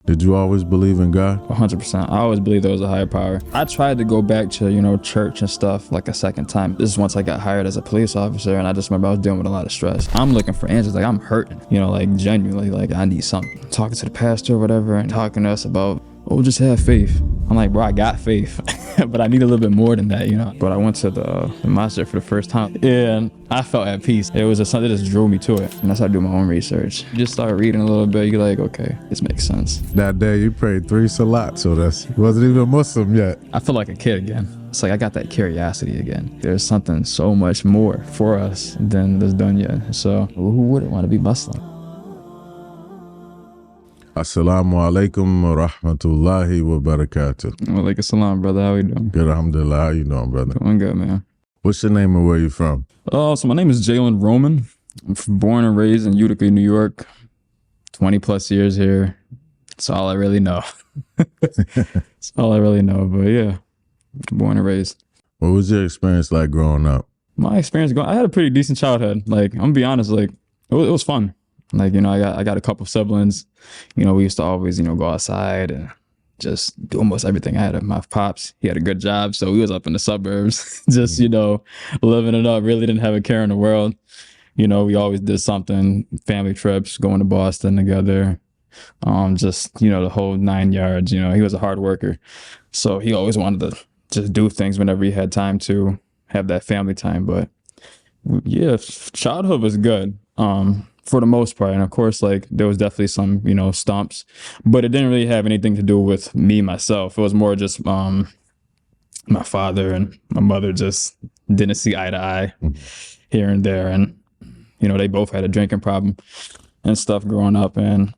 Did you always believe in God? 100%. I always believed there was a higher power. I tried to go back to, church and stuff like a second time. This is once I got hired as a police officer, and I just remember I was dealing with a lot of stress. I'm looking for answers, like I'm hurting, like genuinely, like I need something. Talking to the pastor or whatever and talking to us about, just have faith. I'm like, bro, I got faith, but I need a little bit more than that, But I went to the mosque for the first time, and I felt at peace. It was just something that just drew me to it, and I started doing my own research. You just start reading a little bit, you're like, okay, this makes sense. That day you prayed 3 salat, so wasn't even Muslim yet. I feel like a kid again. It's like I got that curiosity again. There's something so much more for us than this dunya. So who wouldn't want to be Muslim? Assalamu alaikum wa rahmatullahi wa barakatuh. Walaikum salam, brother. How you doing? Good, alhamdulillah. How you doing, brother? Doing good, man. What's your name and where you from? So my name is Jalen Roman. I'm born and raised in Utica, New York. 20 plus years here. That's all I really know. That's all I really know. But yeah, born and raised. What was your experience like growing up? My experience I had a pretty decent childhood. Like, I'm gonna be honest, like it was fun. Like, I got a couple siblings. We used to always, go outside and just do almost everything. I had my pops. He had a good job, so we was up in the suburbs, just, living it up. Really didn't have a care in the world. We always did something, family trips, going to Boston together. Just, the whole 9 yards. He was a hard worker. So he always wanted to just do things whenever he had time to have that family time. But yeah, childhood was good. For the most part. And of course, like there was definitely some, stumps, but it didn't really have anything to do with me, myself. It was more just my father and my mother just didn't see eye to eye here and there. And, they both had a drinking problem and stuff growing up. And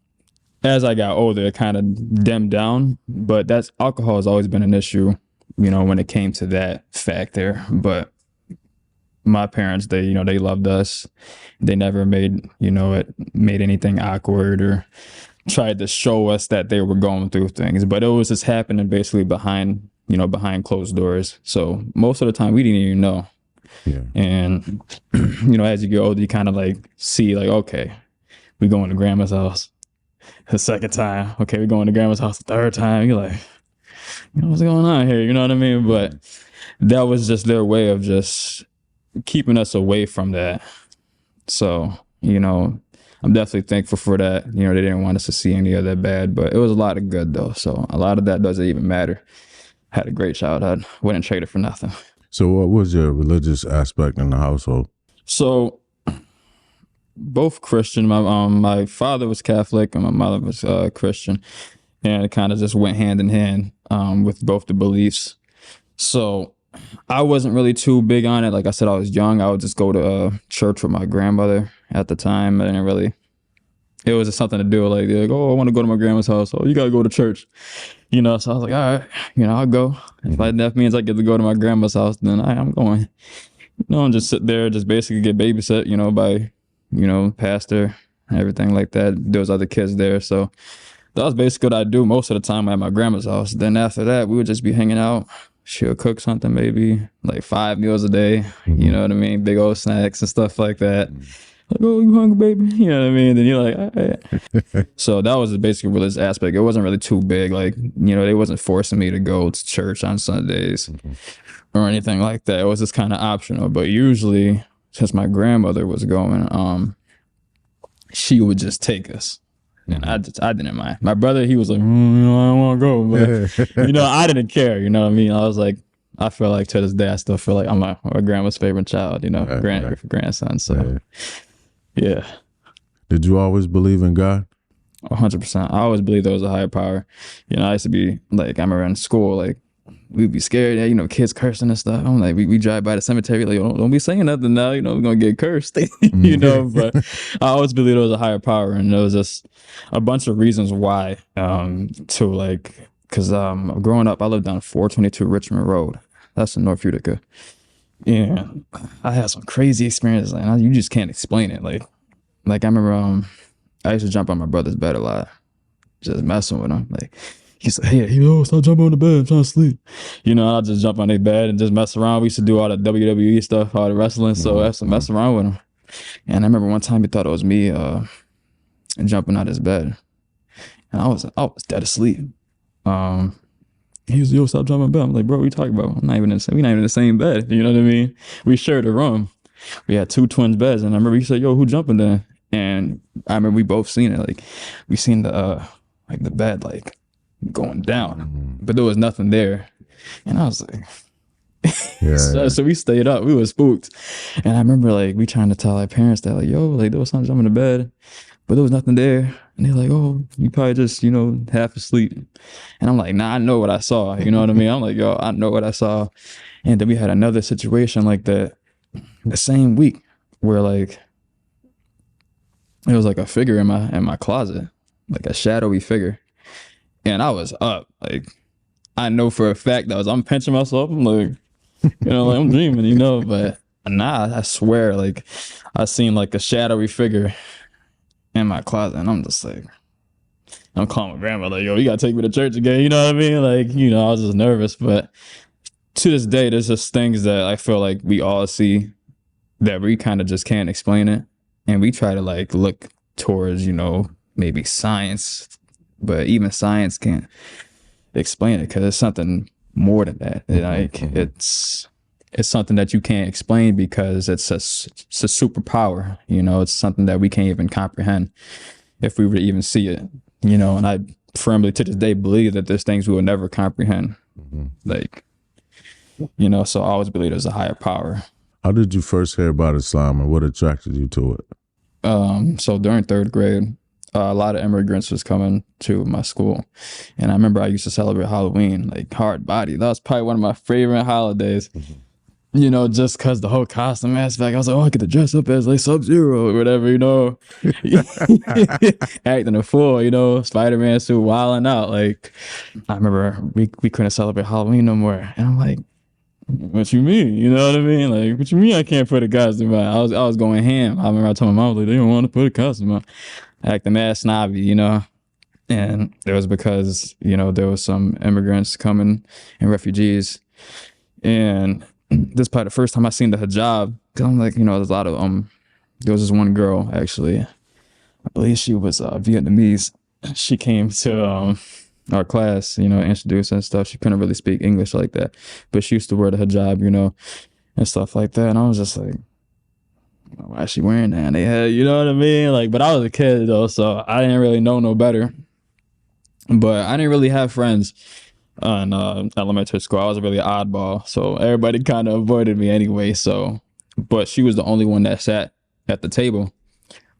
as I got older, it kind of dimmed down, but alcohol has always been an issue, when it came to that factor. But my parents, they loved us. They never made anything awkward or tried to show us that they were going through things. But it was just happening basically behind closed doors. So most of the time we didn't even know. Yeah. And, as you get older, you kind of like see like, okay, we going to grandma's house the second time. Okay, we're going to grandma's house the third time. You're like, what's going on here? You know what I mean? But that was just their way of just keeping us away from that. So, I'm definitely thankful for that. They didn't want us to see any of that bad, but it was a lot of good though. So a lot of that doesn't even matter. Had a great childhood. Wouldn't trade it for nothing. So what was your religious aspect in the household? So both Christian. My father was Catholic and my mother was Christian, and it kind of just went hand in hand with both the beliefs. So I wasn't really too big on it. Like I said, I was young. I would just go to church with my grandmother at the time. It was just something to do. Like, they're like, oh, I want to go to my grandma's house. Oh, you got to go to church. So I was like, all right, I'll go. If that means I get to go to my grandma's house, then I'm going. And just sit there, just basically get babysit, by, pastor, everything like that. There was other kids there. So that was basically what I do most of the time at my grandma's house. Then after that, we would just be hanging out. She'll cook something, maybe like 5 meals a day. You know what I mean? Big old snacks and stuff like that. Like, oh, you hungry, baby? You know what I mean? Then you're like, all right. So that was the basic religious aspect. It wasn't really too big. Like, they wasn't forcing me to go to church on Sundays or anything like that. It was just kind of optional. But usually, since my grandmother was going, she would just take us. And I didn't mind. My brother, he was like, I don't want to go. But, I didn't care. You know what I mean? I was like, I feel like to this day, I still feel like I'm my grandma's favorite child, grandson. So, yeah. Did you always believe in God? 100%. I always believed there was a higher power. I used to be like, I remember in school, like, we'd be scared, kids cursing and stuff. I'm like, we drive by the cemetery, like, don't be saying nothing now, we're going to get cursed, but I always believed there was a higher power. And there was just a bunch of reasons why, too, like, because growing up, I lived on 422 Richmond Road. That's in North Utica. Yeah, I had some crazy experiences, and you just can't explain it. Like I remember, I used to jump on my brother's bed a lot, just messing with him. Like, he's like, hey, stop jumping on the bed, I'm trying to sleep. I'll just jump on their bed and just mess around. We used to do all the WWE stuff, all the wrestling, so I used to mess around with him. And I remember one time he thought it was me jumping out his bed. and I was dead asleep. Um, he was, yo, stop jumping bed. I'm like, bro, what are you talking about? I'm not even in the same, we not even in the same bed. You know what I mean? We shared a room. We had two twins beds, and I remember he said, yo, who jumping there? And I remember we both seen it. Like, we seen the bed like going down, but there was nothing there. And I was like, so we stayed up. We were spooked. And I remember like we trying to tell our parents that like, yo, like there was something jumping in the bed, but there was nothing there. And they're like, oh, you probably just, half asleep. And I'm like, nah, I know what I saw. You know what I mean? I'm like, yo, I know what I saw. And then we had another situation like that the same week where like it was like a figure in my closet, like a shadowy figure. And I was up. Like I know for a fact that I'm pinching myself. I'm like, like I'm dreaming, but nah, I swear, like I seen like a shadowy figure in my closet, and I'm just like, I'm calling my grandma, like, yo, you gotta take me to church again, you know what I mean? Like, I was just nervous, but to this day, there's just things that I feel like we all see that we kind of just can't explain it. And we try to like look towards, maybe science, but even science can't explain it because it's something more than that. Like it's something that you can't explain because it's a superpower. It's something that we can't even comprehend if we were to even see it. And I firmly to this day believe that there's things we will never comprehend. Like, so I always believe there's a higher power. How did you first hear about Islam and what attracted you to it? So during third grade, a lot of immigrants was coming to my school. And I remember I used to celebrate Halloween, like hard body. That was probably one of my favorite holidays, just because the whole costume aspect. I was like, oh, I get to dress up as like Sub-Zero or whatever, acting a fool, Spider-Man suit, wilding out. Like, I remember we couldn't celebrate Halloween no more. And I'm like, what you mean? You know what I mean? Like, what you mean I can't put a costume on? I was going ham. I remember I told my mom, like, they don't want to put a costume on. Acting mad snobby, and it was because, there was some immigrants coming and refugees. And this is probably the first time I seen the hijab. Cause I'm like, there's a lot of, there was this one girl actually, I believe she was Vietnamese. She came to our class, introduced and stuff. She couldn't really speak English like that, but she used to wear the hijab, and stuff like that. And I was just like, why is she wearing that? And they had, you know what I mean? Like, but I was a kid though, so I didn't really know no better. But I didn't really have friends in elementary school. I was really an oddball, so everybody kind of avoided me anyway. So, but she was the only one that sat at the table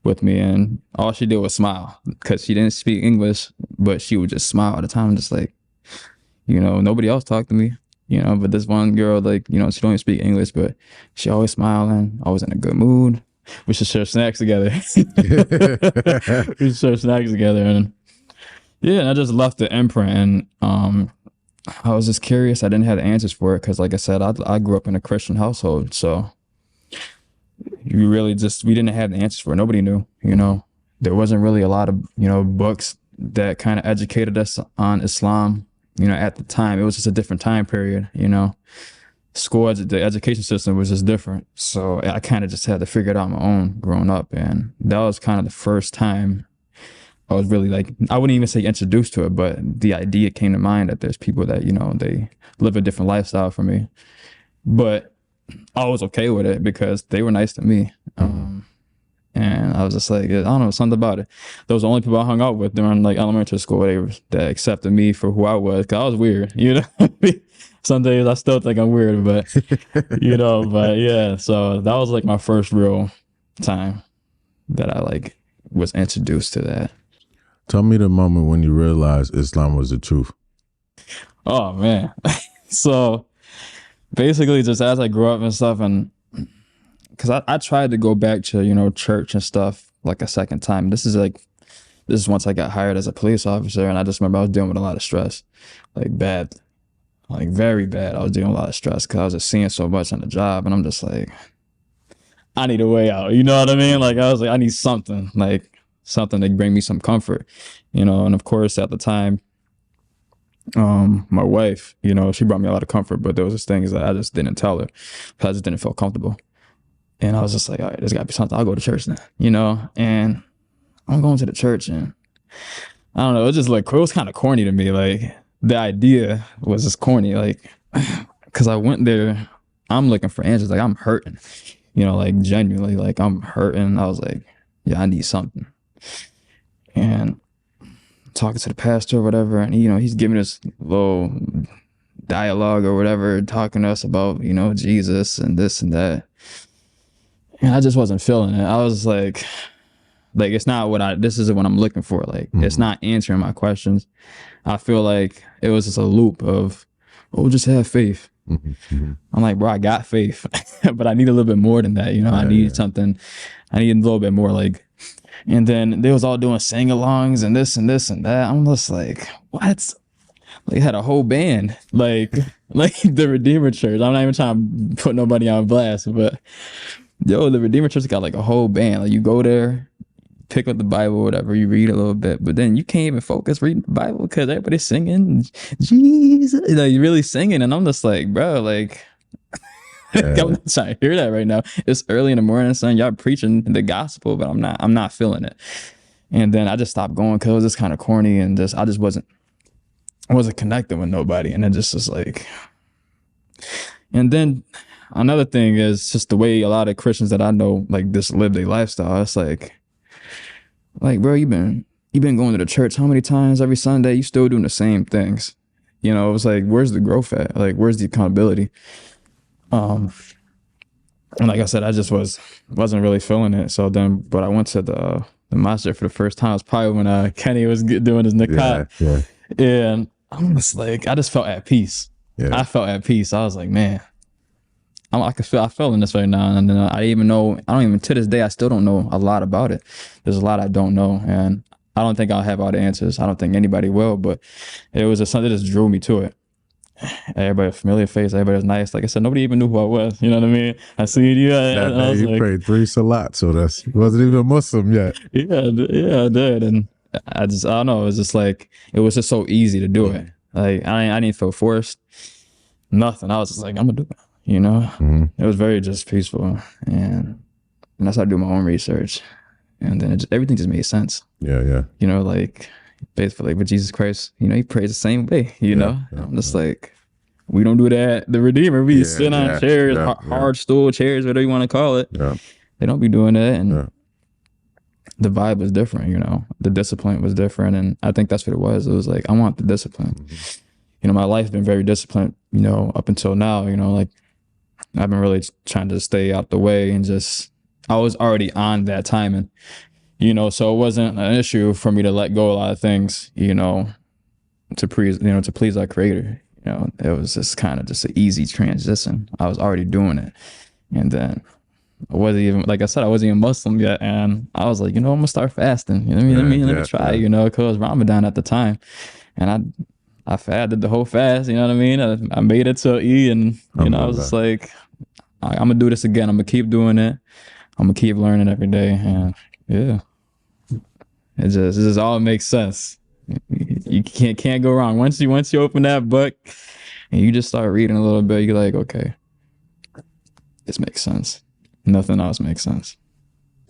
with me, and all she did was smile because she didn't speak English, but she would just smile all the time, just like, nobody else talked to me. But this one girl, like, she don't even speak English, but she always smiling, always in a good mood. We should share snacks together. We should share snacks together. And yeah, and I just left the imprint. And I was just curious. I didn't have the answers for it because, like I said, I grew up in a Christian household. So we didn't have the answers for it. Nobody knew, There wasn't really a lot of, books that kind of educated us on Islam. At the time, it was just a different time period, School, the education system was just different. So I kind of just had to figure it out on my own growing up. And that was kind of the first time I was really like, I wouldn't even say introduced to it, but the idea came to mind that there's people that, they live a different lifestyle from me. But I was okay with it because they were nice to me. And I was just like, I don't know, something about it. Those were the only people I hung out with during like elementary school that accepted me for who I was. Cause I was weird, Some days I still think I'm weird, but but yeah. So that was like my first real time that I like was introduced to that. Tell me the moment when you realized Islam was the truth. Oh man. So basically just as I grew up and stuff, and because I tried to go back to, church and stuff like a second time. This is once I got hired as a police officer, and I just remember I was dealing with a lot of stress, like bad, like very bad. I was dealing with a lot of stress because I was just seeing so much on the job, and I'm just like, I need a way out. You know what I mean? Like I was like, I need something to bring me some comfort, and of course at the time, my wife, she brought me a lot of comfort, but there was just things that I just didn't tell her because I just didn't feel comfortable. And I was just like, all right, there's got to be something. I'll go to church then, and I'm going to the church, and I don't know. It was just like, it was kind of corny to me. Like the idea was just corny. Like, cause I went there, I'm looking for answers. Like I'm hurting, you know, like genuinely, like I'm hurting. I was like, yeah, I need something. And talking to the pastor or whatever, and you know, he's giving us little dialogue or whatever, talking to us about, you know, Jesus and this and that. And I just wasn't feeling it. I was like it's not this isn't what I'm looking for. Like it's not answering my questions. I feel like it was just a loop of, oh, just have faith. I'm like, bro, I got faith, but I need a little bit more than that. You know, I need something. I need a little bit more. Like, and then they was all doing sing-alongs and this and this and that. I'm just like, what? They had a whole band, like the Redeemer Church. I'm not even trying to put nobody on blast, but yo, the Redeemer Church got like a whole band. Like you go there, pick up the Bible, whatever, you read a little bit, but then you can't even focus reading the Bible because everybody's singing Jesus, like you're really singing, and I'm just like, bro, like I'm not trying to hear that right now. It's early in the morning, son. Y'all preaching the gospel, but I'm not feeling it. And then I just stopped going because it was just kind of corny, and I wasn't connecting with nobody, and it just was like. And then another thing is just the way a lot of Christians that I know like just live their lifestyle. It's like bro, you've been going to the church how many times every Sunday? You still doing the same things. You know, it was like, where's the growth at? Like, where's the accountability? And like I said, I just wasn't really feeling it. So then, but I went to the masjid for the first time. It was probably when Kenny was doing his niqab. And I'm just like, I just felt at peace. I felt at peace. I was like, man, I feel in this right now. And I don't even to this day, I still don't know a lot about it. There's a lot I don't know. And I don't think I'll have all the answers. I don't think anybody will, but it was something that just drew me to it. Everybody a familiar face, everybody was nice. Like I said, nobody even knew who I was. You know what I mean? I seen you. That day you prayed 3 salats, so he wasn't even Muslim yet. Yeah, I did. And I don't know. It was just like, it was just so easy to do it. Like I didn't feel forced. Nothing. I was just like, I'm gonna do it. You know, it was very just peaceful, and I started doing my own research, and then everything just made sense. You know, like basically with Jesus Christ, you know, he prays the same way. You know, I'm just like, we don't do that. The Redeemer, we sit on chairs, hard stool chairs, whatever you want to call it. They don't be doing that, and the vibe was different. You know, the discipline was different, and I think that's what it was. It was like, I want the discipline. You know, my life's been very disciplined. You know, up until now. You know, like. I've been really trying to stay out the way and I was already on that timing, you know, so it wasn't an issue for me to let go of a lot of things, you know, to please our creator. You know, it was just kind of just an easy transition. I was already doing it. And then I wasn't even, like I said, I wasn't even Muslim yet. And I was like, you know, I'm gonna start fasting. You know, let me try, you know, cause Ramadan at the time. And I did the whole fast, you know what I mean? I made it to E, and you know, I was just like, I'm gonna do this again. I'm gonna keep doing it. I'm gonna keep learning every day, and it just all makes sense. You can't go wrong. Once you open that book and you just start reading a little bit, you're like, okay, this makes sense. Nothing else makes sense.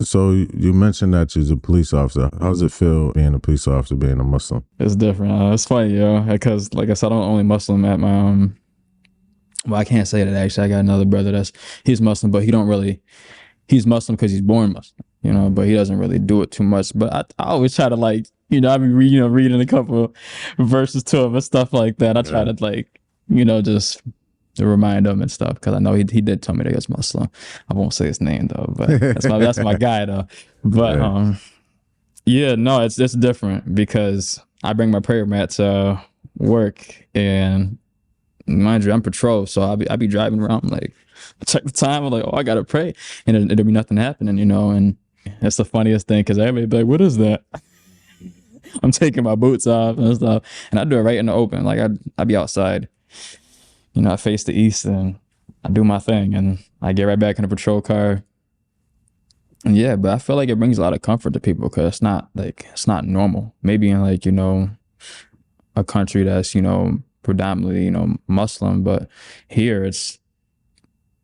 So you mentioned that you're a police officer. How does it feel being a police officer, being a Muslim? It's different. It's funny, because like I said, I'm the only Muslim at my well, I can't say that actually. I got another brother he's Muslim, but he's Muslim because he's born Muslim, you know, but he doesn't really do it too much. But I always try to like, you know, I be reading a couple verses to him and stuff like that. I try to like, you know, just to remind him and stuff, because I know he did tell me that he was Muslim. I won't say his name though, but that's my guy though. But no, it's different because I bring my prayer mat to work, and mind you, I'm patrol, so I be driving around, like check the time, I'm like, oh, I gotta pray, and there'll be nothing happening, you know. And that's the funniest thing, because everybody be like, what is that? I'm taking my boots off and stuff, and I do it right in the open. Like I be outside, you know, I face the east and I do my thing, and I get right back in the patrol car. And yeah, but I feel like it brings a lot of comfort to people, because it's not normal. Maybe in like, you know, a country that's, you know, predominantly, you know, Muslim, but here it's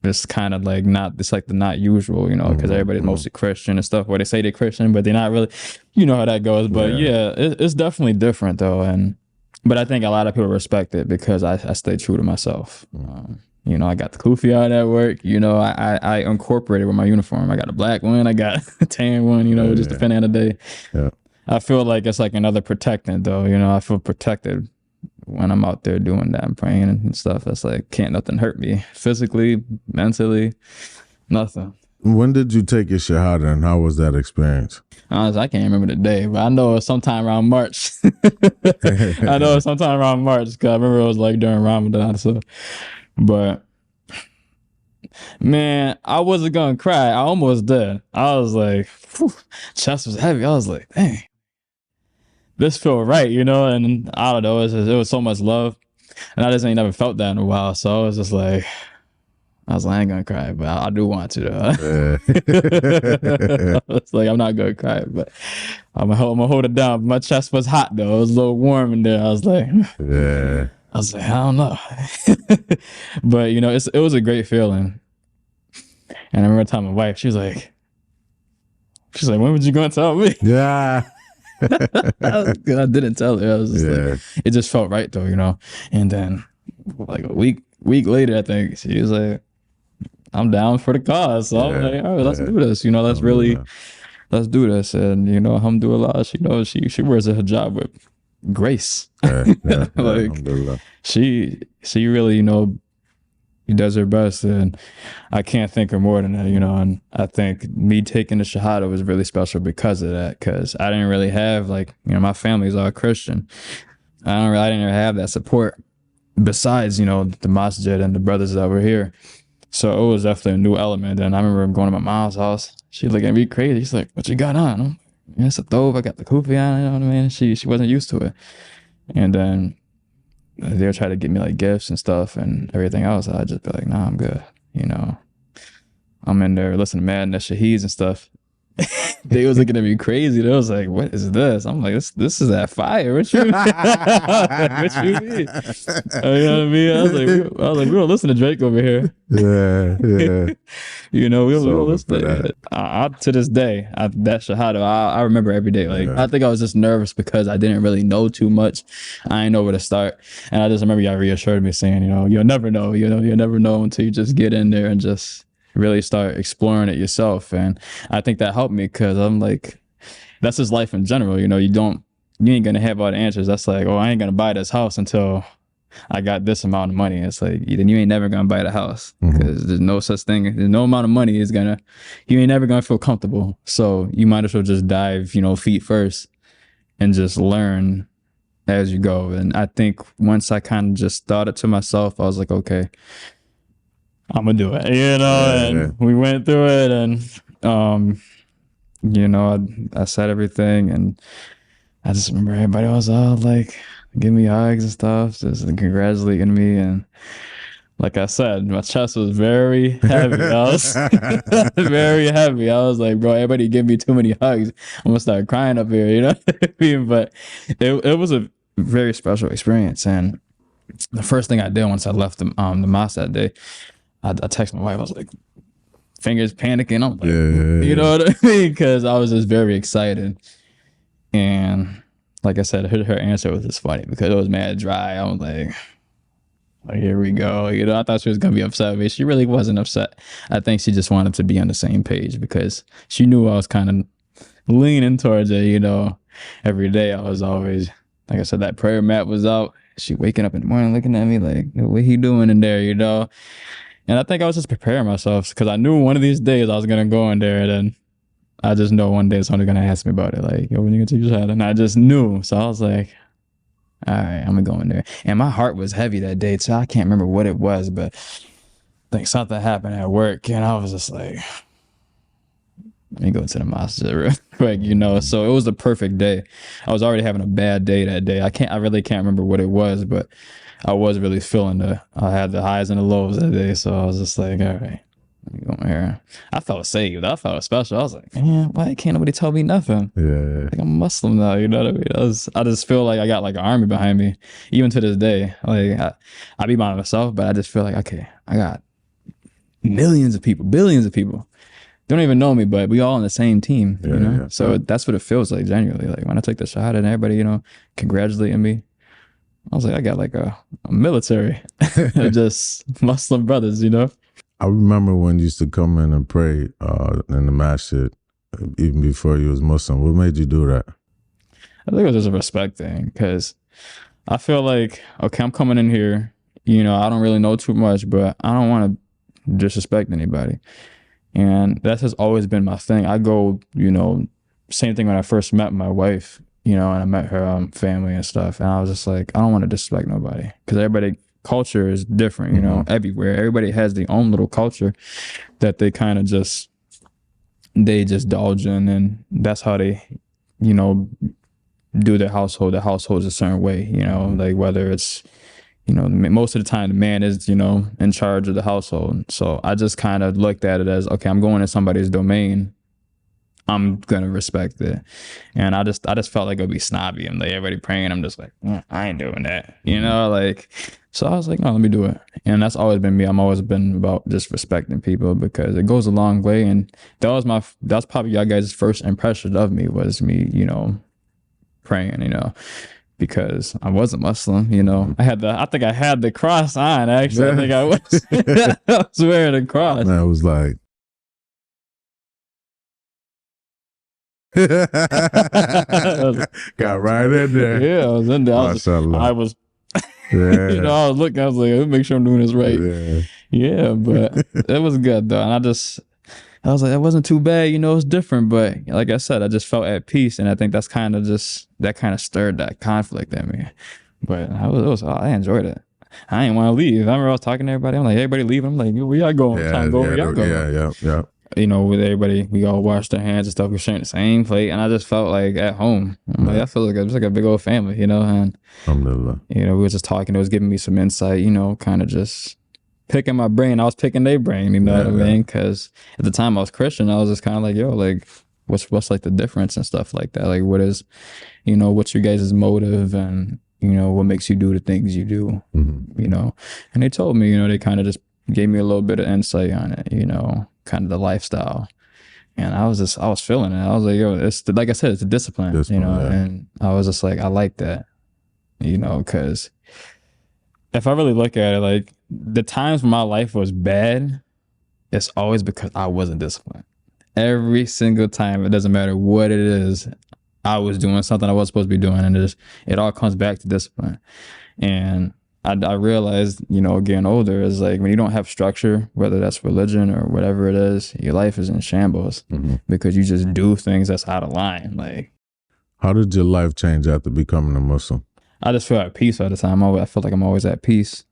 it's kind of like not, it's like the not usual, you know, because everybody's mostly Christian and stuff, where they say they're Christian, but they're not really, you know how that goes. But yeah, it's definitely different though. But I think a lot of people respect it because I stay true to myself. You know, I got the kufi on at work. You know, I incorporated with my uniform. I got a black one, I got a tan one, you know, just depending on the day. Yeah. I feel like it's like another protectant though. You know, I feel protected when I'm out there doing that and praying and stuff. It's like, can't nothing hurt me physically, mentally, nothing. When did you take your Shahada and how was that experience? Honestly, I can't remember the day, but I know it was sometime around March. I know it was sometime around March because I remember it was like during Ramadan. So, but man, I wasn't gonna cry. I almost did. I was like, whew, chest was heavy. I was like, dang, this feel right, you know? And I don't know, it was so much love. And I just ain't never felt that in a while. So I was just like, I ain't gonna cry, but I do want to though. It's like, I'm not gonna cry, but I'm gonna hold it down. My chest was hot though. It was a little warm in there. I was like, I don't know. But you know, it was a great feeling. And I remember telling my wife, she's like, when would you gonna tell me? Yeah. I didn't tell her. I was just like, it just felt right though, you know. And then like a week later, I think she was like, I'm down for the cause. So I'm like, all right, let's do this. You know, let's do this. And you know, alhamdulillah, she wears a hijab with grace. Like she really, you know, does her best, and I can't thank her more than that, you know. And I think me taking the Shahada was really special because of that, because I didn't really have, like, you know, my family's all Christian. I didn't have that support besides, you know, the masjid and the brothers that were here. So it was definitely a new element. And I remember going to my mom's house. She looked at me crazy. She's like, what you got on? I'm like, it's a thove. I got the kufi on, you know what I mean? She wasn't used to it. And then they'll try to get me like gifts and stuff and everything else. I'd just be like, nah, I'm good. You know, I'm in there listening to Madness, Shaheeds and stuff. They was looking at me crazy. They was like, what is this? I'm like, this is that fire. What you mean? What you mean? You know what I mean? I was like, we don't listen to Drake over here. Yeah. You know, we don't listen to that. To this day, that Shahada, I remember every day. Like, I think I was just nervous because I didn't really know too much. I didn't know where to start. And I just remember y'all reassured me saying, you know, you'll never know. You know, you'll never know until you just get in there and just really start exploring it yourself. And I think that helped me because I'm like, that's just life in general. You know, you ain't gonna have all the answers. That's like, oh, I ain't gonna buy this house until I got this amount of money. It's like, then you ain't never gonna buy the house because there's no such thing. There's no amount of money you ain't never gonna feel comfortable. So you might as well just dive, you know, feet first and just learn as you go. And I think once I kind of just thought it to myself, I was like, okay, I'm gonna do it, you know. And we went through it, and you know, I said everything, and I just remember everybody was all like, give me hugs and stuff, just congratulating me. And like I said, my chest was very heavy. I was very heavy. I was like, bro, everybody give me too many hugs, I'm gonna start crying up here, you know what I mean? But it was a very special experience. And the first thing I did once I left the mosque that day, I texted my wife. I was like, fingers panicking. I'm like, you know what I mean? Because I was just very excited. And like I said, her answer was just funny because it was mad dry. I was like, here we go. You know, I thought she was going to be upset with me. She really wasn't upset. I think she just wanted to be on the same page because she knew I was kind of leaning towards it, you know. Every day I was always, like I said, that prayer mat was out. She waking up in the morning looking at me like, what he doing in there, you know? And I think I was just preparing myself because I knew one of these days I was going to go in there, and then I just know one day someone's going to ask me about it. Like, yo, when you going to take your shot? And I just knew. So I was like, all right, I'm going to go in there. And my heart was heavy that day, so I can't remember what it was, but I think something happened at work, and I was just like, let me go to the masjid real quick, you know. So it was the perfect day. I was already having a bad day that day. I really can't remember what it was, but I was really feeling I had the highs and the lows that day. So I was just like, all right, let me go in here. I felt saved. I felt special. I was like, man, why can't nobody tell me nothing? Yeah. Like, I'm Muslim now, you know what I mean? I just feel like I got like an army behind me, even to this day. Like I be by myself, but I just feel like, okay, I got millions of people, billions of people. They don't even know me, but we all on the same team, you know? Yeah. So that's what it feels like, genuinely. Like when I took the shot and everybody, you know, congratulating me, I was like, I got like a military, just Muslim brothers, you know? I remember when you used to come in and pray in the masjid, even before you was Muslim. What made you do that? I think it was just a respect thing because I feel like, okay, I'm coming in here, you know, I don't really know too much, but I don't want to disrespect anybody. And that has always been my thing. I go, you know, same thing when I first met my wife, you know, and I met her family and stuff. And I was just like, I don't want to disrespect nobody because everybody culture is different, you know, everywhere. Everybody has their own little culture that they kind of just, they just indulge in. And that's how they, you know, do their household. The household is a certain way, you know, like whether it's, you know, most of the time the man is, you know, in charge of the household. So I just kind of looked at it as, okay, I'm going in somebody's domain. I'm going to respect it. And I just felt like it would be snobby. And like everybody praying, I'm just like, I ain't doing that, you know, like, so I was like, no, let me do it. And that's always been me. I'm always been about just respecting people because it goes a long way. And that's probably y'all guys' first impression of me was me, you know, praying, you know, because I wasn't Muslim, you know. I think I had the cross on, actually. I think I was, I was wearing a cross. Man, I was like, got right in there. Yeah, I was in there. I was yeah. you know, I was looking, I was like, let me make sure I'm doing this right. Yeah, but it was good though. And I was like, that wasn't too bad, you know, it's different. But like I said, I just felt at peace. And I think that's kind of that kind of stirred that conflict in me. But I enjoyed it. I didn't want to leave. I remember I was talking to everybody. I'm like, everybody leaving. I'm like, where y'all going? Yeah, Trying to go where y'all going. Yeah. You know, with everybody, we all washed our hands and stuff. We're sharing the same plate. And I just felt like at home. I'm like, I feel like it's like a big old family, you know? And, alhamdulillah. You know, we were just talking. It was giving me some insight, you know, kind of just picking my brain. I was picking their brain, you know what I mean? Because at the time I was Christian, I was just kind of like, yo, like, what's like the difference and stuff like that? Like, what is, you know, what's your guys' motive and, you know, what makes you do the things you do, you know? And they told me, you know, they kind of just gave me a little bit of insight on it, you know, kind of the lifestyle. And I was feeling it. I was like, yo, it's like I said, it's a discipline, you know? Yeah. And I was just like, I like that, you know, because if I really look at it, like the times when my life was bad, it's always because I wasn't disciplined. Every single time, it doesn't matter what it is, I was doing something I wasn't supposed to be doing. And it all comes back to discipline. And I realized, you know, getting older is like when you don't have structure, whether that's religion or whatever it is, your life is in shambles because you just do things that's out of line. Like, how did your life change after becoming a Muslim? I just feel at peace all the time. I feel like I'm always at peace.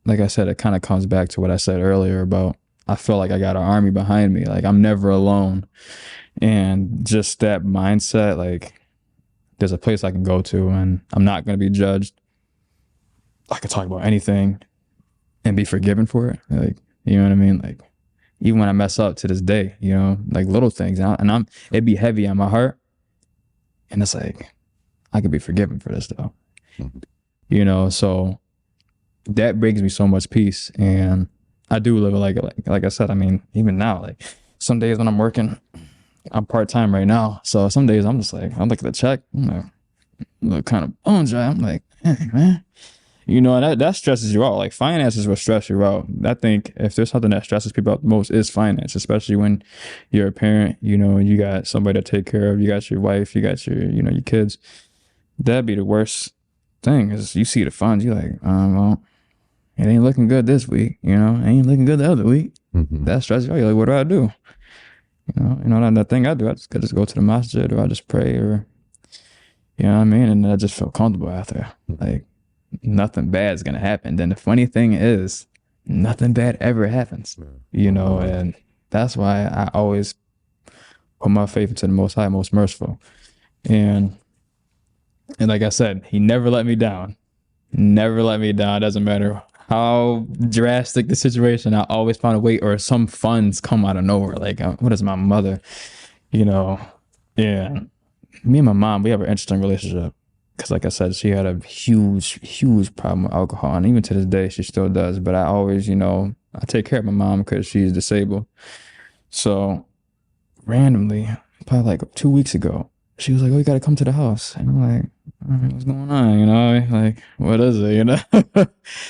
Like I said, it kind of comes back to what I said earlier about I feel like I got an army behind me. Like I'm never alone. And just that mindset, like there's a place I can go to and I'm not going to be judged. I can talk about anything and be forgiven for it. Like, you know what I mean? Like even when I mess up to this day, you know, like little things and it'd be heavy on my heart. And it's like, I could be forgiven for this though. You know, so that brings me so much peace. And I do live like I said, I mean, even now, like some days when I'm working, I'm part-time right now. So some days I'm just like, I'm looking at the check, I'm like kind of bone dry. I'm like, hey man, you know, and that stresses you out. Like finances will stress you out. I think if there's something that stresses people out the most is finance, especially when you're a parent, you know, and you got somebody to take care of, you got your wife, you got your, you know, your kids. That'd be the worst thing is you see the funds, you're like, well, it ain't looking good this week, you know, it ain't looking good the other week. That stresses you out. You're like, what do I do? You know, that thing I do, I just go to the masjid or I just pray or, you know what I mean? And I just feel comfortable after. Like nothing bad is going to happen. Then the funny thing is nothing bad ever happens, you know, and that's why I always put my faith into the Most High, Most Merciful. And like I said, he never let me down. Never let me down. It doesn't matter how drastic the situation. I always found a way, or some funds come out of nowhere. Like, what is my mother? You know, yeah. Me and my mom, we have an interesting relationship. Because like I said, she had a huge problem with alcohol. And even to this day, she still does. But I always, you know, I take care of my mom because she's disabled. So randomly, probably like 2 weeks ago, she was like, "Oh, you gotta come to the house," and I'm like, "All right, what's going on? You know, like what is it? You know?"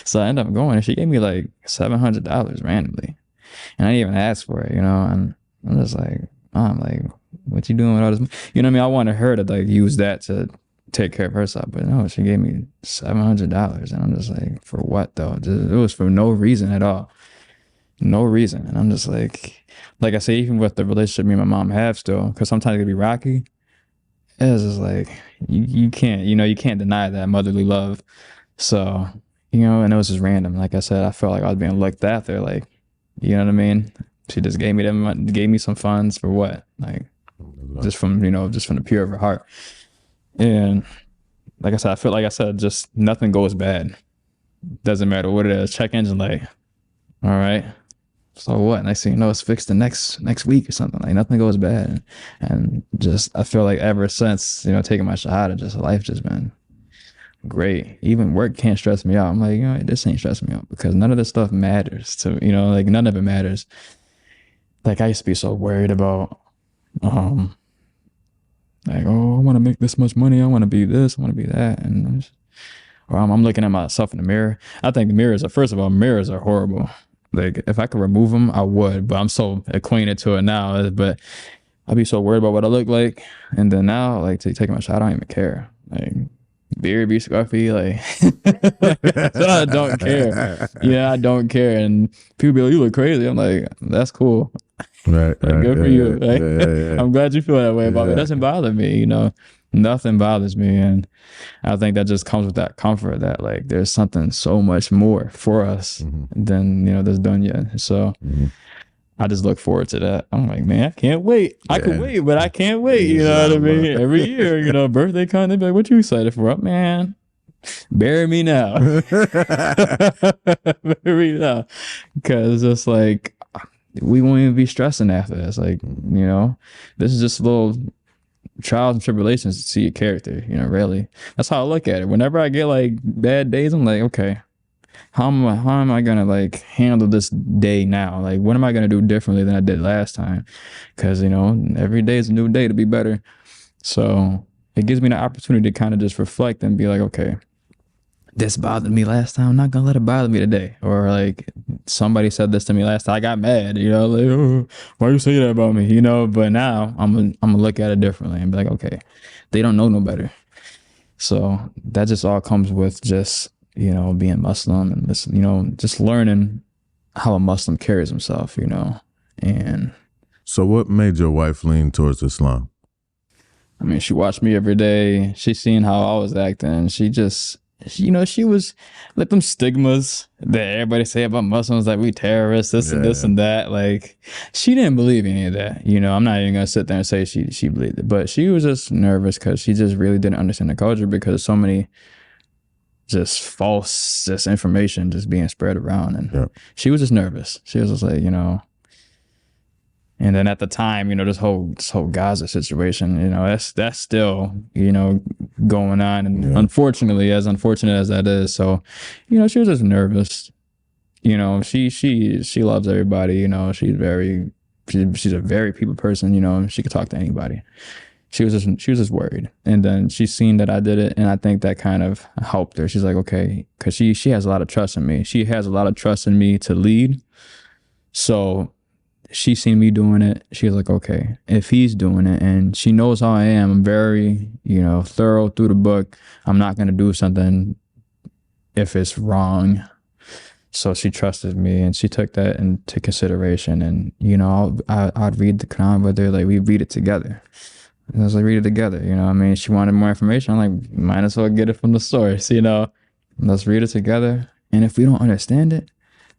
So I ended up going, and she gave me like $700 randomly, and I didn't even ask for it. You know, and I'm just like, Mom, like, what you doing with all this? You know what I mean? I wanted her to like use that to take care of herself, but no, she gave me $700, and I'm just like, for what though? It was for no reason at all, no reason. And I'm just like I say, even with the relationship me and my mom have still, because sometimes it can be rocky. It's just like you can't, you know, you can't deny that motherly love. So, you know, and it was just random. Like I said, I felt like I was being looked after. Like, you know what I mean? She just gave me them, gave me some funds for what? Like, just from, you know, just from the pure of her heart. And like I said, I feel like I said, just nothing goes bad. Doesn't matter what it is. Check engine light. All right. So what? Next thing you know, it's fixed the next week or something. Like nothing goes bad. And just I feel like ever since, you know, taking my shahada, just life just been great. Even work can't stress me out. I'm like, you know, this ain't stressing me out because none of this stuff matters to, you know, like none of it matters. Like I used to be so worried about like, oh, I want to make this much money. I want to be this. I want to be that. And or I'm looking at myself in the mirror. I think mirrors are, first of all, mirrors are horrible. Like if I could remove them, I would, but I'm so acquainted to it now. But I'd be so worried about what I look like. And then now, like taking my shot, I don't even care. Like beard be scruffy, like so I don't care. Yeah, I don't care. And people be like, "You look crazy." I'm like, "That's cool." Right, Like, right, good for yeah, you. yeah, Like, yeah. I'm glad you feel that way about me. It Yeah. doesn't bother me, you know. Nothing bothers me. And I think that just comes with that comfort that like there's something so much more for us than, you know, this dunya. So I just look forward to that. I'm like, man, I can't wait. I can Yeah. wait, but I can't wait. You know what I mean? Every year, you know, birthday kind of like, what you excited for? Man, bury me now. Bury me now. Because it's like, we won't even be stressing after this. Like, you know, this is just a little trials and tribulations to see your character, you know, really. That's how I look at it. Whenever I get like bad days, I'm like, okay, how am I gonna like handle this day now? Like, what am I gonna do differently than I did last time? Because, you know, every day is a new day to be better. So it gives me the opportunity to kind of just reflect and be like, okay, this bothered me last time. I'm not gonna let it bother me today. Or like somebody said this to me last time. I got mad, you know, like, oh, why you say that about me? You know, but now I'm gonna look at it differently and be like, okay, they don't know no better. So that just all comes with just, you know, being Muslim and this, you know, just learning how a Muslim carries himself, you know. And So what made your wife lean towards Islam? I mean, she watched me every day. She seen how I was acting. You know, she was like them stigmas that everybody say about Muslims, like we terrorists, this and this and that. Like she didn't believe any of that. You know, I'm not even gonna sit there and say she believed it, but she was just nervous because she just really didn't understand the culture because so many just false just information just being spread around, and she was just nervous. She was just like, you know. And then at the time, you know, this whole Gaza situation, you know, that's still, you know, going on. And unfortunately, as unfortunate as that is, so, you know, she was just nervous. You know, she loves everybody. You know, she's a very people person. You know, she could talk to anybody. She was just worried. And then she seen that I did it, and I think that kind of helped her. She's like, okay, because she has a lot of trust in me. She has a lot of trust in me to lead. So she seen me doing it. She was like, okay, if he's doing it, and she knows how I am, I'm very, you know, thorough through the book. I'm not going to do something if it's wrong. So she trusted me, and she took that into consideration. And, you know, I'd read the Quran with her, like we read it together. And I was like, read it together. You know what I mean? She wanted more information. I'm like, might as well get it from the source, you know? Let's read it together. And if we don't understand it,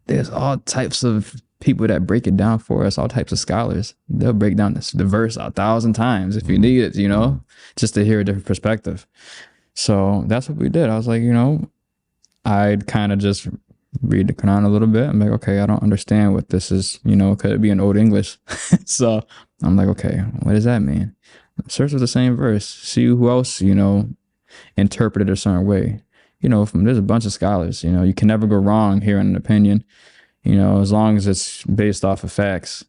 there's all types of people that break it down for us, all types of scholars. They'll break down the verse 1,000 times if you need it, you know, just to hear a different perspective. So that's what we did. I was like, you know, I'd kind of just read the Quran a little bit. I'm like, okay, I don't understand what this is, you know, could it be in Old English? So I'm like, okay, what does that mean? Search with the same verse, see who else, you know, interpreted a certain way. You know, there's a bunch of scholars, you know, you can never go wrong hearing an opinion. as long as it's based off of facts.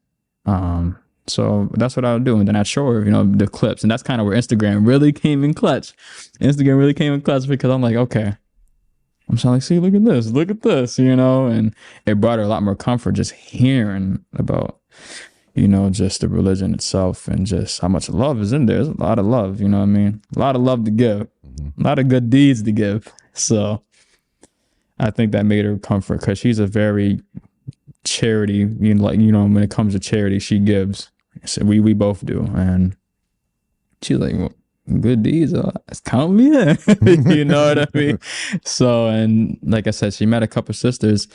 So that's what I would do. And then I'd show her, the clips. And that's kind of where Instagram really came in clutch. Because I'm like, okay, I'm trying to see, look at this, and it brought her a lot more comfort just hearing about, just the religion itself and just how much love is in there. There's a lot of love, you know what I mean? A lot of love to give, a lot of good deeds to give. So I think that made her comfort because she's a very charity, when it comes to charity, she gives. So we both do. And she's like, well, good deeds, count me in. You know what I mean? So, and like I said, she met a couple sisters,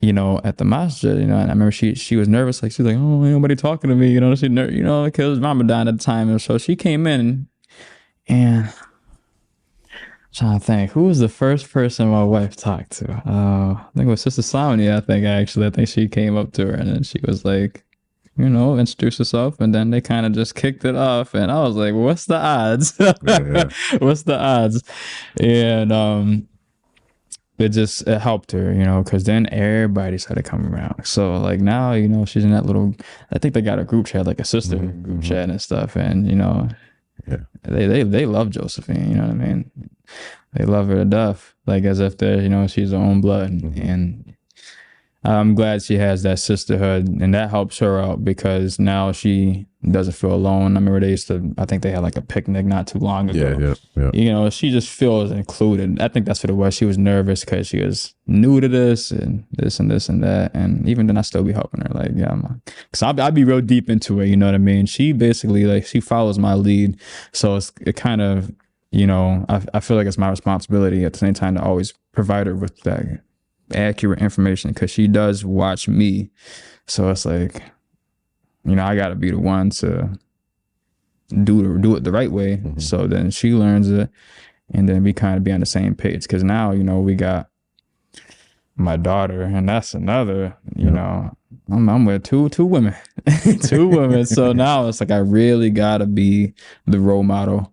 at the masjid, and I remember she was nervous, like she's like, oh, ain't nobody talking to me, because Ramadan at the time. And so she came in, and I'm trying to think, who was the first person my wife talked to? I think it was Sister Samani. I think she came up to her, and then she was like, introduce herself, and then they kind of just kicked it off, and I was like, what's the odds? Yeah. What's the odds? And it helped her, because then everybody started coming around. So like now, she's in that little, I think they got a group chat, like a sister group chat and stuff, and Yeah. they love Josephine, you know what I mean? They love her to death, like as if they're, she's her own blood. And I'm glad she has that sisterhood, and that helps her out because now she doesn't feel alone. I remember I think they had like a picnic not too long ago. Yeah. She just feels included. I think that's what it was. She was nervous because she was new to this and this and this and that. And even then I still be helping her. Like, yeah, because I'll be real deep into it. You know what I mean? She basically, like, she follows my lead. So it kind of, I feel like it's my responsibility at the same time to always provide her with that accurate information because she does watch me. So it's like, I got to be the one to do it the right way. So then she learns it, and then we kind of be on the same page because now, we got my daughter, and that's another, I'm with two women, two women. So now it's like I really got to be the role model.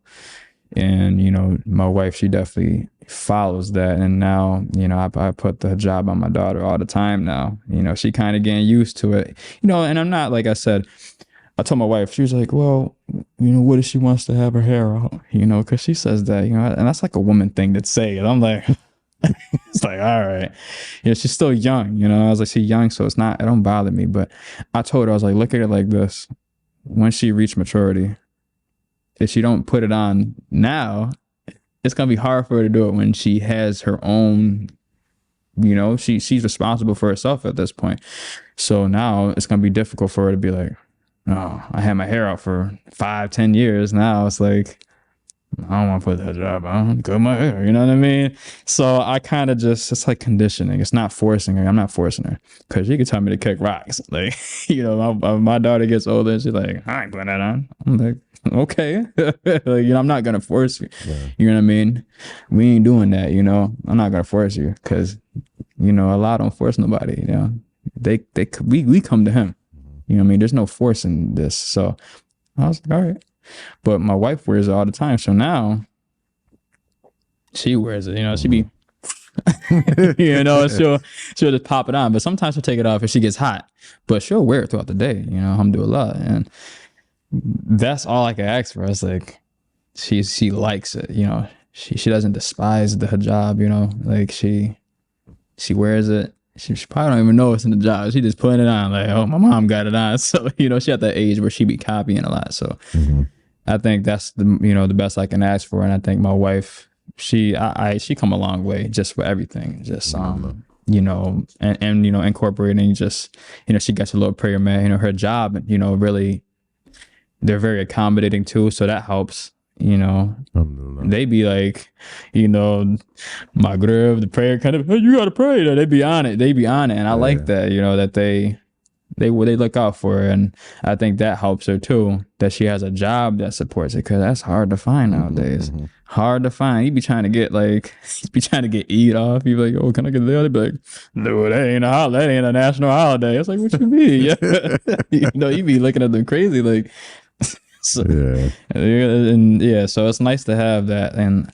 And, my wife, she definitely follows that. And now, I put the hijab on my daughter all the time now. She kind of getting used to it, and I'm not, like I said, I told my wife, she was like, well, what if she wants to have her hair out, because she says that, and that's like a woman thing to say. And I'm like, it's like, all right. She's still young, I was like, she's young, so it don't bother me. But I told her, I was like, look at it like this. When she reached maturity, if she don't put it on now, it's going to be hard for her to do it when she has her own, she's responsible for herself at this point. So now it's going to be difficult for her to be like, oh, I had my hair out for 5-10 years. Now it's like, I don't want to put that job on, cut my hair, you know what I mean? So I kind of it's like conditioning. It's not forcing her. I'm not forcing her because she could tell me to kick rocks. Like, my daughter gets older and she's like, I ain't putting that on. I'm like, okay. Like, I'm not going to force you. Yeah. You know what I mean? We ain't doing that, I'm not going to force you because, Allah don't force nobody, we come to him. You know what I mean? There's no forcing this. So I was like, all right. But my wife wears it all the time. So now she wears it, she be, she'll just pop it on. But sometimes she'll take it off if she gets hot. But she'll wear it throughout the day, alhamdulillah. And that's all I can ask for. It's like, she likes it, she doesn't despise the hijab, like she wears it. She probably don't even know it's in the job. She just putting it on like, oh, my mom got it on. So, she at that age where she be copying a lot. So I think that's the best I can ask for. And I think my wife, she come a long way just for everything. Just, and incorporating just, she gets a little prayer mat, her job, really, they're very accommodating too. So that helps. They be like, Maghrib, the prayer kind of, hey, you gotta pray. They be on it. And I like that, that they look out for her. And I think that helps her too, that she has a job that supports it, because that's hard to find nowadays. Hard to find. You be trying to get Eid off. You be like, oh, can I get the other? Be like, no, that ain't a holiday. That ain't a national holiday. It's like, what you mean? You be looking at them crazy like. So, so it's nice to have that. And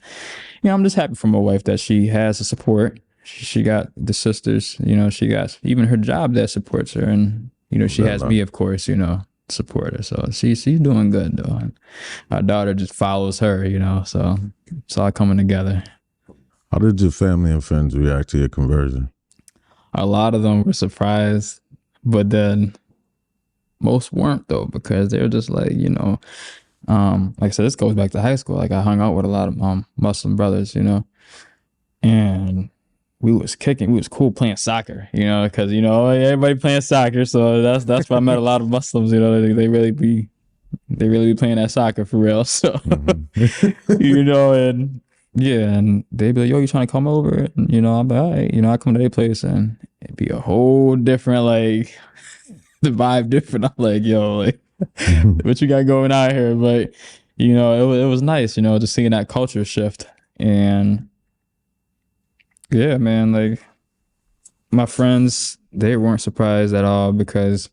I'm just happy for my wife that she has the support, she got the sisters, you know, she got even her job that supports her, and you know, she has me, of course, you know, support her. So she's doing good though. And our daughter just follows her, you know, so it's all coming together. How did your family and friends react to your conversion? A lot of them were surprised, but then most weren't though, because they were just like, you know, like I said, this goes back to high school. Like I hung out with a lot of Muslim brothers, you know, and we was cool playing soccer, you know, because you know everybody playing soccer, so that's why I met a lot of Muslims, you know, they really be playing that soccer for real. So you know, and yeah, and they'd be like, yo, you trying to come over? And, you know, I'm like, all right, you know, I come to their place and it'd be a whole different, like the vibe different. I'm like, yo, like what you got going on here? But you know, it was nice, you know, just seeing that culture shift. And yeah, man, like my friends, they weren't surprised at all because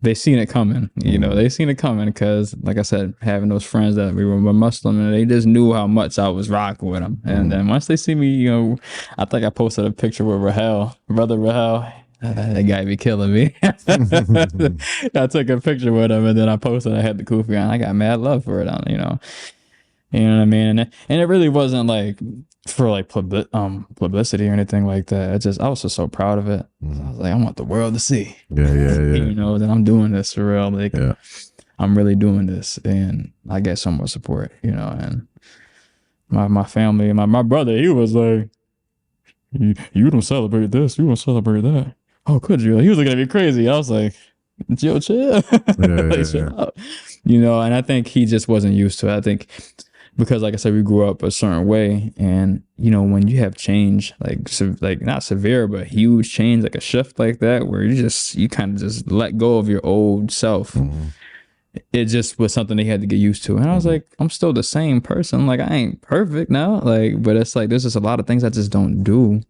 they seen it coming, you know, they seen it coming because, like I said, having those friends that we were Muslim, and they just knew how much I was rocking with them. And then once they see me, you know, I think I posted a picture with brother Rahel. That guy be killing me. I took a picture with him and then I posted, I had the kufi on. I got mad love for it, you know. You know what I mean? And it really wasn't like for like publicity or anything like that. I was just so proud of it. I was like, I want the world to see. Yeah. You know, that I'm doing this for real. Like, I'm really doing this, and I get so much support. You know, and my family and my brother, he was like, you don't celebrate this, you don't celebrate that. Oh, could you? He was looking at me crazy. I was like, yo, chill. Chill out. You know, and I think he just wasn't used to it. I think because, like I said, we grew up a certain way, and you know, when you have change, like not severe, but huge change, like a shift like that, where you kind of just let go of your old self. It just was something they had to get used to, and I was like, I'm still the same person. Like I ain't perfect now, like, but it's like there's just a lot of things I just don't do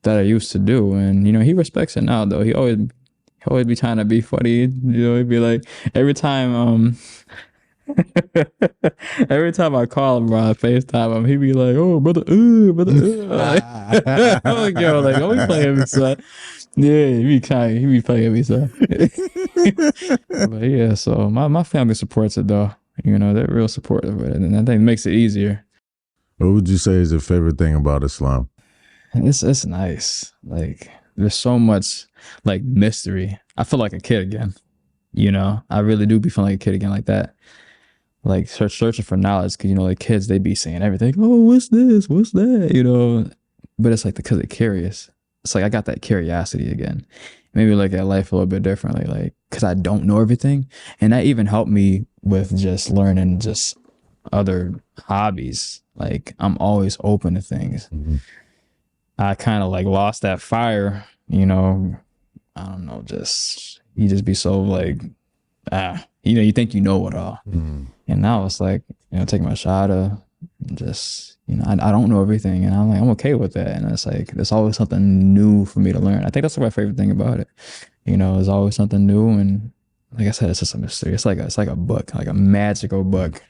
that I used to do, and you know, he respects it now. Though he always be trying to be funny. You know, he'd be like every time every time I call him on FaceTime him, he'd be like, "Oh, brother, like, I'm like, yo, like, don't be playing me, son." Yeah, he be playing me, son. But yeah, so my family supports it though. You know, they're real supportive of it, and I think it makes it easier. What would you say is your favorite thing about Islam? It's nice. Like there's so much like mystery. I feel like a kid again. You know, I really do be feeling like a kid again, like that. Like searching for knowledge, because you know, like kids, they be saying everything. Oh, what's this? What's that? You know, but it's like because they're curious. It's like I got that curiosity again. Maybe look at life a little bit differently, like because I don't know everything, and that even helped me with just learning just other hobbies. Like I'm always open to things. I kind of like lost that fire. You know, I don't know. Just you just be so like you know, you think you know it all. And now it's like, you know, taking my shot just, you know, I don't know everything, and I'm like, I'm okay with that. And it's like, there's always something new for me to learn. I think that's my favorite thing about it. You know, there's always something new. And like I said, it's just a mystery. It's like a book, like a magical book.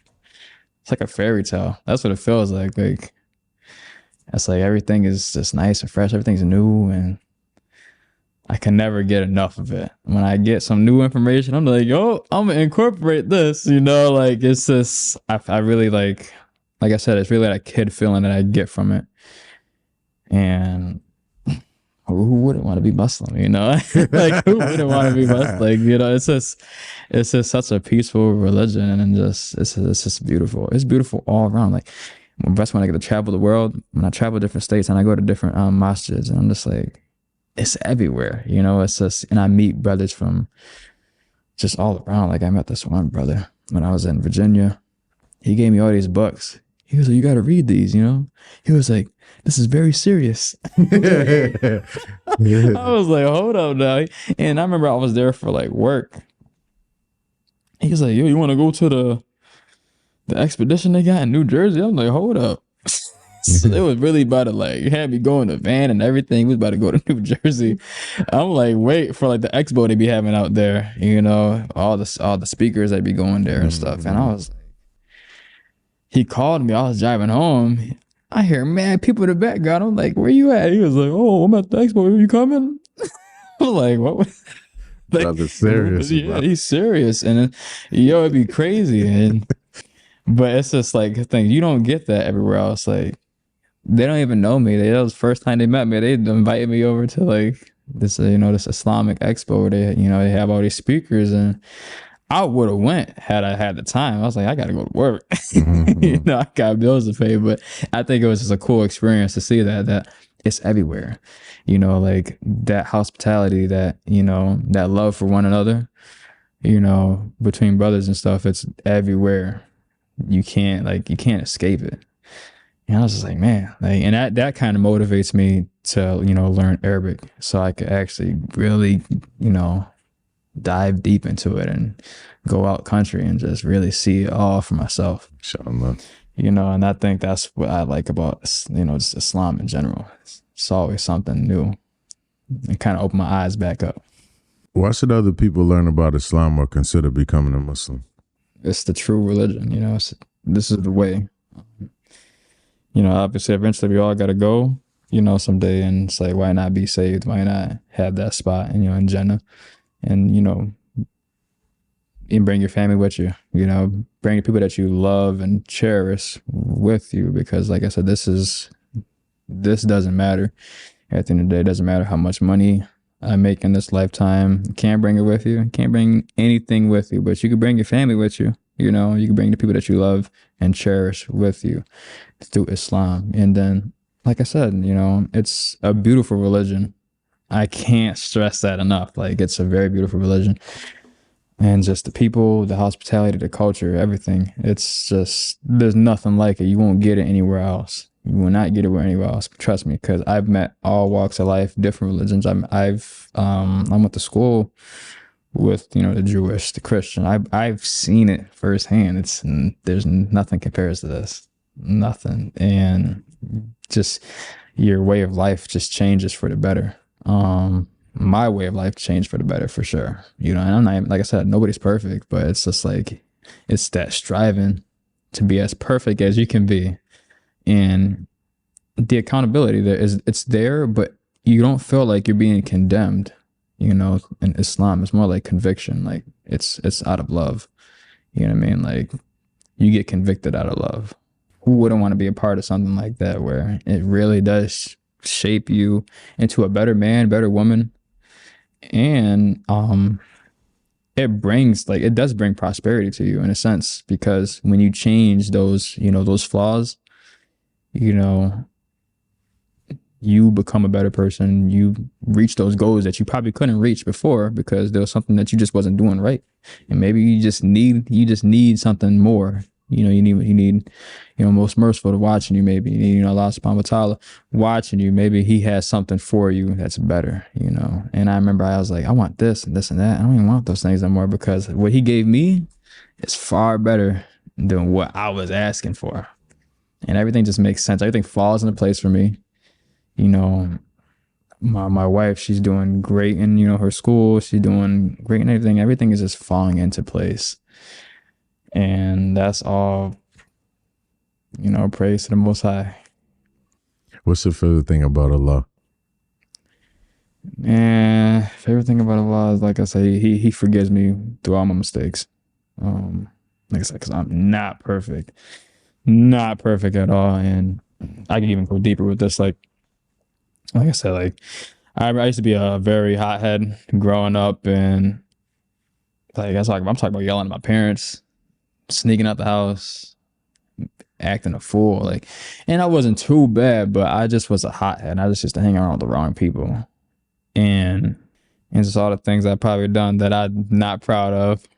It's like a fairy tale. That's what it feels like. Like, it's like everything is just nice and fresh. Everything's new, and I can never get enough of it. When I get some new information, I'm like, yo, I'm gonna incorporate this, you know, like it's just, I really like I said, it's really that kid feeling that I get from it. And who wouldn't want to be Muslim, you know? Like who wouldn't want to be Muslim? Like, you know, it's just such a peaceful religion, and just, it's just beautiful. It's beautiful all around. Like best when I get to travel the world, when I travel different states and I go to different masjids, and I'm just like, it's everywhere, you know. It's just, and I meet brothers from just all around. Like I met this one brother when I was in Virginia. He gave me all these books. He was like, you got to read these, you know. He was like, this is very serious. I was like, hold up now. And I remember I was there for like work. He was like, yo, you want to go to the expedition they got in New Jersey? I'm like, hold up. So it was really about to like had me go in the van and everything. We was about to go to New Jersey. I'm like, wait for like the expo they be having out there, you know, all the speakers that be going there and stuff. And I was like, he called me. I was driving home. I hear mad people in the background. I'm like, where you at? He was like, oh, I'm at the expo. Are you coming? I'm like, what? Like, Brother, serious, yeah, bro. he's serious. And then, yo, it'd be crazy. And but it's just like a thing. You don't get that everywhere else. Like, they don't even know me. That was the first time they met me. They invited me over to like this, this Islamic expo where they have all these speakers, and I would have went had I had the time. I was like, I got to go to work. Mm-hmm. I got bills to pay. But I think it was just a cool experience to see that it's everywhere. Like that hospitality, that love for one another. Between brothers and stuff, it's everywhere. You can't escape it. And I was just like, man, and that kind of motivates me to, learn Arabic so I could actually really, dive deep into it and go out country and just really see it all for myself. Inshallah. And I think that's what I like about, just Islam in general. It's always something new and kind of open my eyes back up. Why should other people learn about Islam or consider becoming a Muslim? It's the true religion, this is the way. Obviously, eventually we all got to go, someday, and it's like, why not be saved? Why not have that spot, in Jannah? And, and bring your family with you, bring the people that you love and cherish with you. Because like I said, this doesn't matter. At the end of the day, it doesn't matter how much money I make in this lifetime. You can't bring it with you. You can't bring anything with you, but you can bring your family with you. You can bring the people that you love and cherish with you through Islam. And then, like I said, it's a beautiful religion. I can't stress that enough. Like, it's a very beautiful religion. And just the people, the hospitality, the culture, everything. It's just, there's nothing like it. You won't get it anywhere else. You will not get it anywhere else. Trust me, because I've met all walks of life, different religions. I went to school with, the Jewish, the Christian. I've seen it firsthand. There's nothing compares to this. Nothing. And just your way of life just changes for the better. My way of life changed for the better, for sure. And I'm not, like I said, nobody's perfect, but it's just like, it's that striving to be as perfect as you can be. And the accountability it's there, but you don't feel like you're being condemned. In Islam, it's more like conviction. Like it's out of love. You know what I mean? Like, you get convicted out of love. Who wouldn't want to be a part of something like that, where it really does shape you into a better man, better woman? And it does bring prosperity to you in a sense, because when you change those flaws, you become a better person. You reach those goals that you probably couldn't reach before because there was something that you just wasn't doing right. And maybe you just need something more. You need most merciful to watching you. Maybe you need, Allah subhanahu wa ta'ala watching you. Maybe he has something for you that's better, And I remember I was like, I want this and this and that. I don't even want those things anymore, because what he gave me is far better than what I was asking for. And everything just makes sense. Everything falls into place for me. My wife, she's doing great in, her school. She's doing great in everything. Everything is just falling into place. And that's all, praise to the Most High. What's your favorite thing about Allah? And favorite thing about Allah is, like I say, he forgives me through all my mistakes. Like I said, because I'm not perfect at all. And I can even go deeper with this. Like I said, like I used to be a very hothead growing up, and like I'm talking about yelling at my parents, sneaking out the house, acting a fool. Like, and I wasn't too bad, but I just was a hothead. I just used to hang around with the wrong people, and just all the things I've probably done that I'm not proud of.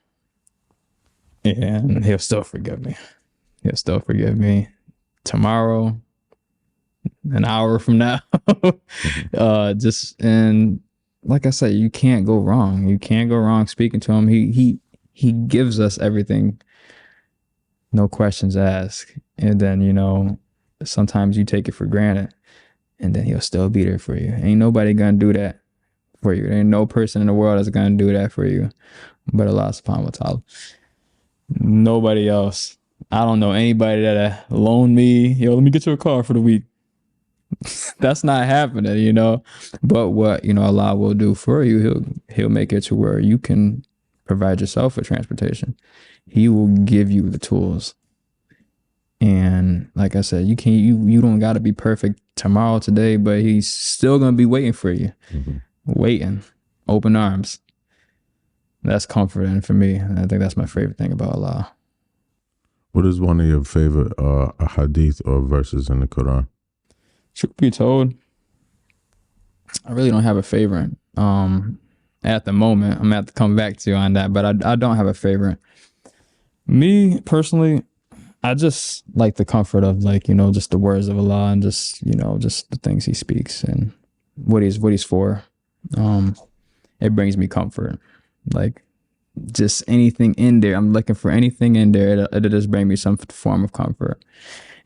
And he'll still forgive me. He'll still forgive me tomorrow, an hour from now. And like I said, you can't go wrong. You can't go wrong speaking to him. He gives us everything, no questions asked. And then, sometimes you take it for granted, and then he'll still be there for you. Ain't nobody gonna do that for you. There ain't no person in the world that's gonna do that for you but Allah subhanahu wa ta'ala. Nobody else. I don't know anybody that loaned me, let me get you a car for the week. That's not happening, But what, Allah will do for you, he'll make it to where you can provide yourself with transportation. He will give you the tools. And like I said, you don't got to be perfect tomorrow, today, but he's still going to be waiting for you. Mm-hmm. Waiting, open arms. That's comforting for me. I think that's my favorite thing about Allah. What is one of your favorite hadith or verses in the Quran? Truth be told, I really don't have a favorite. At the moment, I'm gonna have to come back to you on that, but I don't have a favorite. Me personally, I just like the comfort of just the words of Allah and just the things He speaks and what He's for. It brings me comfort. Like just anything in there, I'm looking for anything in there. It'll just bring me some form of comfort.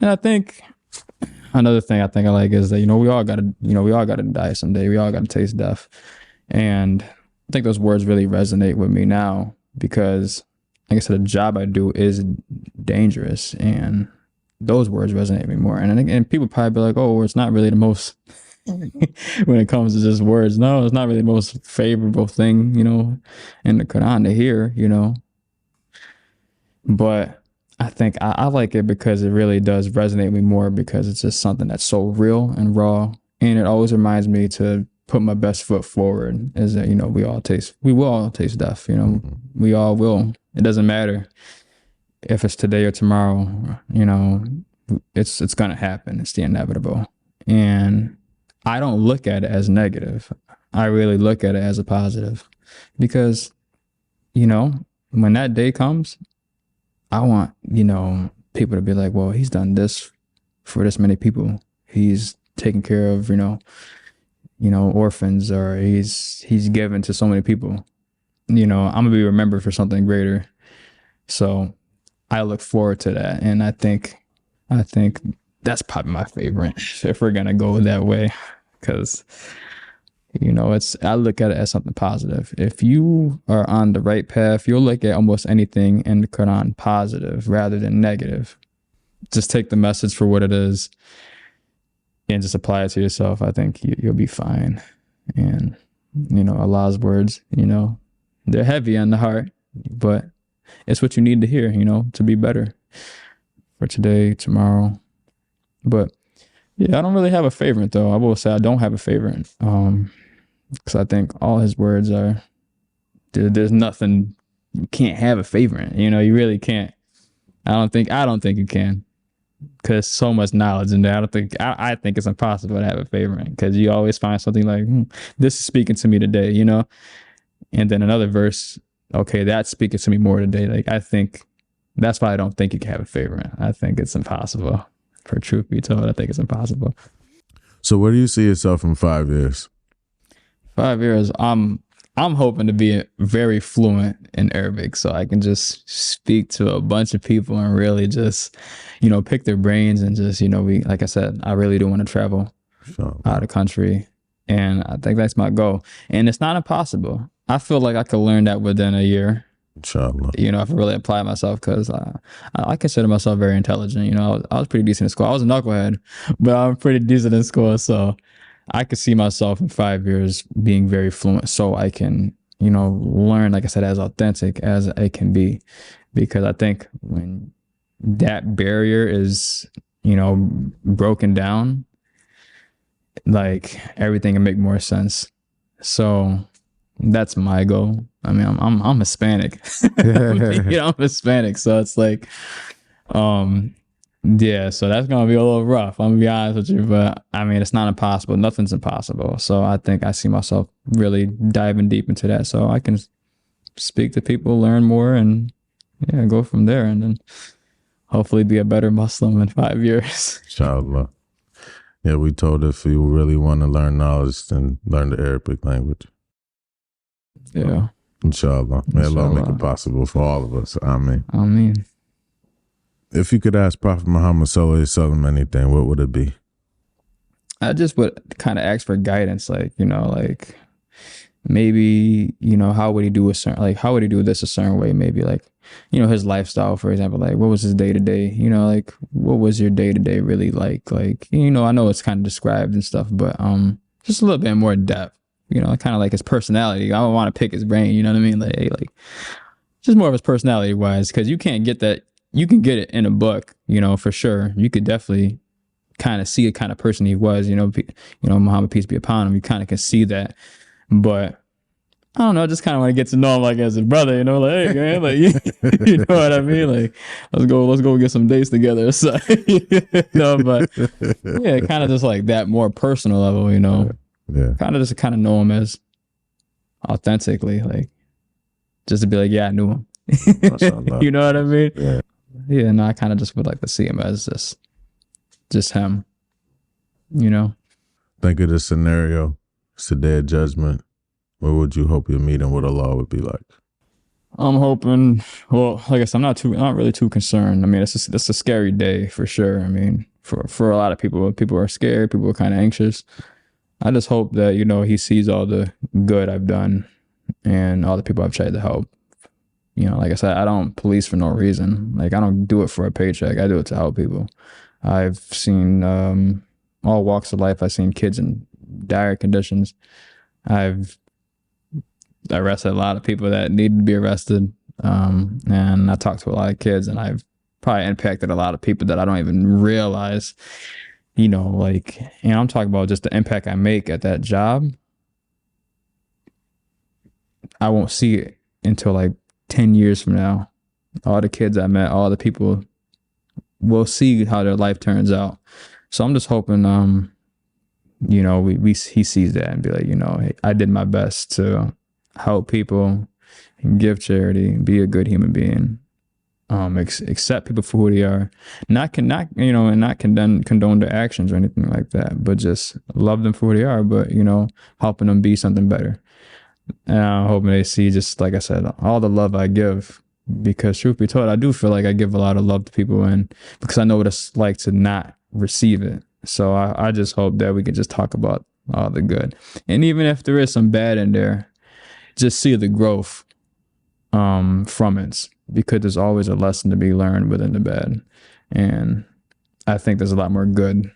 And I think another thing I like is that we all gotta die someday. We all gotta taste death, and I think those words really resonate with me now because, like I said, the job I do is dangerous, and those words resonate with me more. And people probably be like, "Oh, well, it's not really the most." When it comes to just words, no, it's not really the most favorable thing, in the Quran to hear, But I think I like it because it really does resonate with me more because it's just something that's so real and raw. And it always reminds me to put my best foot forward is that, we will all taste death, we all will. It doesn't matter if it's today or tomorrow, it's going to happen. It's the inevitable. And I don't look at it as negative. I really look at it as a positive because, when that day comes, I want, people to be like, well, he's done this for this many people. He's taken care of, orphans, or he's given to so many people. I'm gonna be remembered for something greater. So I look forward to that. And I think that's probably my favorite if we're gonna go that way. Because, I look at it as something positive. If you are on the right path, you'll look at almost anything in the Quran positive rather than negative. Just take the message for what it is and just apply it to yourself. I think you'll be fine. And, Allah's words, they're heavy on the heart, but it's what you need to hear, to be better for today, tomorrow. But yeah, I don't really have a favorite though. I will say I don't have a favorite. Because I think all his words are, there's nothing, you can't have a favorite. You really can't. I don't think you can. Because so much knowledge in there. I think it's impossible to have a favorite. Because you always find something like, this is speaking to me today, And then another verse, okay, that's speaking to me more today. Like, I think, that's why I don't think you can have a favorite. I think it's impossible. For truth be told, I think it's impossible. So where do you see yourself in 5 years? 5 years, I'm hoping to be very fluent in Arabic so I can just speak to a bunch of people and really just, pick their brains and just, like I said, I really do want to travel out of the country. And I think that's my goal. And it's not impossible. I feel like I could learn that within a year. Inshallah. If I really apply myself, because I consider myself very intelligent. I was pretty decent in school. I was a knucklehead, but I'm pretty decent in school. So I could see myself in 5 years being very fluent so I can, learn, like I said, as authentic as I can be. Because I think when that barrier is, broken down, like everything can make more sense. So that's my goal. I mean, I'm Hispanic. I'm Hispanic. So it's like, yeah, so that's going to be a little rough. I'm going to be honest with you, but I mean, it's not impossible. Nothing's impossible. So I think I see myself really diving deep into that. So I can speak to people, learn more, and yeah, go from there. And then hopefully be a better Muslim in 5 years. Inshallah. Yeah, we told if you really want to learn knowledge, then learn the Arabic language. Yeah. Inshallah. May Allah make it possible for all of us. Ameen. Ameen. If you could ask Prophet Muhammad sallallahu alaihi wasallam anything, what would it be? I just would kind of ask for guidance, like maybe, how would he do how would he do this a certain way? Maybe like, his lifestyle, for example, like what was his day to day, like what was your day to day really like? Like, I know it's kind of described and stuff, but just a little bit more depth, kind of like his personality. I don't want to pick his brain, you know what I mean? Like, hey, like just more of his personality wise, because you can't get that. You can get it in a book, for sure. You could definitely kind of see the kind of person he was, Muhammad, peace be upon him. You kind of can see that. But I don't know, just kind of want to get to know him like as a brother, like, hey man, like you know what I mean? Like, let's go get some dates together. So, but yeah, kind of just like that more personal level, Yeah. Kind of just kind of know him as authentically, like just to be like, yeah, I knew him. You know what I mean? Yeah. Yeah, no, I kind of just would like to see him as just him, Think of the scenario. It's a day of judgment. What would you hope your meeting with Allah would be like? I'm hoping. Well, like I said, I'm not really too concerned. I mean, it's a scary day for sure. I mean, for a lot of people are scared. People are kind of anxious. I just hope that he sees all the good I've done and all the people I've tried to help. Like I said, I don't police for no reason. Like I don't do it for a paycheck. I do it to help people. I've seen all walks of life. I've seen kids in dire conditions. I've arrested a lot of people that need to be arrested. And I talked to a lot of kids, and I've probably impacted a lot of people that I don't even realize, like, I'm talking about just the impact I make at that job. I won't see it until like 10 years from now. All the kids I met, all the people will see how their life turns out. So I'm just hoping, he sees that and be like, hey, I did my best to help people and give charity, be a good human being, accept people for who they are, not condone their actions or anything like that, but just love them for who they are, but, helping them be something better. And I'm hoping they see, just like I said, all the love I give, because truth be told, I do feel like I give a lot of love to people, and because I know what it's like to not receive it. So I just hope that we can just talk about all the good. And even if there is some bad in there, just see the growth from it, because there's always a lesson to be learned within the bad. And I think there's a lot more good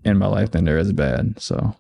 in my life than there is bad. So